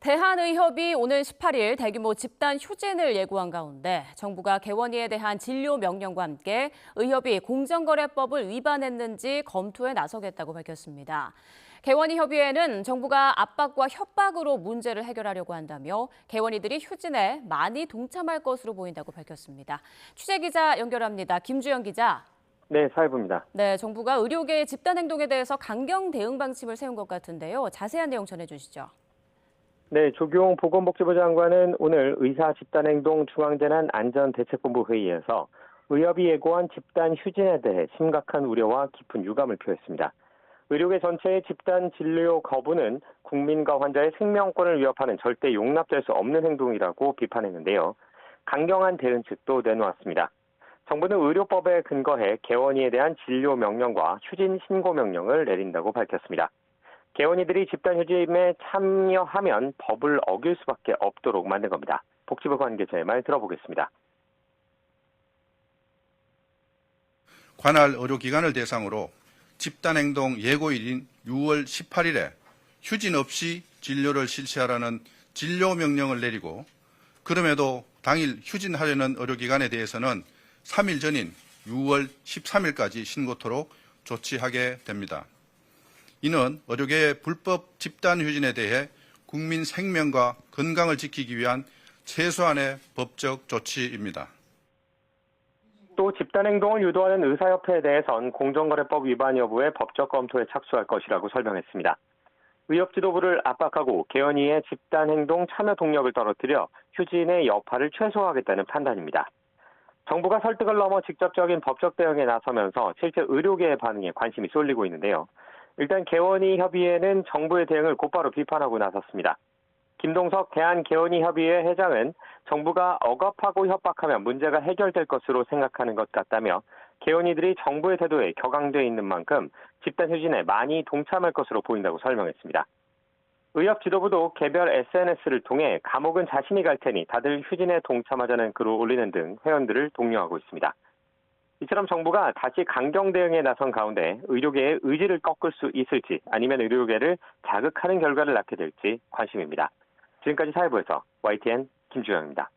대한의협이 오는 18일 대규모 집단 휴진을 예고한 가운데 정부가 개원이에 대한 진료 명령과 함께 의협이 공정거래법을 위반했는지 검토에 나서겠다고 밝혔습니다. 개원이 협의회는 정부가 압박과 협박으로 문제를 해결하려고 한다며 개원이들이 휴진에 많이 동참할 것으로 보인다고 밝혔습니다. 취재기자 연결합니다. 김주영 기자. 네, 사회부입니다. 네, 정부가 의료계의 집단 행동에 대해서 강경 대응 방침을 세운 것 같은데요. 자세한 내용 전해주시죠. 네, 조규홍 보건복지부 장관은 오늘 의사 집단행동 중앙재난안전대책본부 회의에서 의협이 예고한 집단 휴진에 대해 심각한 우려와 깊은 유감을 표했습니다. 의료계 전체의 집단 진료 거부는 국민과 환자의 생명권을 위협하는 절대 용납될 수 없는 행동이라고 비판했는데요. 강경한 대응책도 내놓았습니다. 정부는 의료법에 근거해 개원이에 대한 진료 명령과 휴진 신고 명령을 내린다고 밝혔습니다. 개원이들이 집단 휴진에 참여하면 법을 어길 수밖에 없도록 만든 겁니다. 복지부 관계자의 말 들어보겠습니다. 관할 의료기관을 대상으로 집단행동 예고일인 6월 18일에 휴진 없이 진료를 실시하라는 진료명령을 내리고 그럼에도 당일 휴진하려는 의료기관에 대해서는 3일 전인 6월 13일까지 신고토록 조치하게 됩니다. 이는 의료계의 불법 집단 휴진에 대해 국민 생명과 건강을 지키기 위한 최소한의 법적 조치입니다. 또 집단행동을 유도하는 의사협회에 대해선 공정거래법 위반 여부의 법적 검토에 착수할 것이라고 설명했습니다. 의협 지도부를 압박하고 개원이의 집단행동 참여 동력을 떨어뜨려 휴진의 여파를 최소화하겠다는 판단입니다. 정부가 설득을 넘어 직접적인 법적 대응에 나서면서 실제 의료계의 반응에 관심이 쏠리고 있는데요. 일단 개원이 협의회는 정부의 대응을 곧바로 비판하고 나섰습니다. 김동석 대한개원이협의회 회장은 정부가 억압하고 협박하면 문제가 해결될 것으로 생각하는 것 같다며 개원이들이 정부의 태도에 격앙돼 있는 만큼 집단 휴진에 많이 동참할 것으로 보인다고 설명했습니다. 의협 지도부도 개별 SNS를 통해 감옥은 자신이 갈 테니 다들 휴진에 동참하자는 글을 올리는 등 회원들을 독려하고 있습니다. 이처럼 정부가 다시 강경 대응에 나선 가운데 의료계의 의지를 꺾을 수 있을지 아니면 의료계를 자극하는 결과를 낳게 될지 관심입니다. 지금까지 사회부에서 YTN 김주영입니다.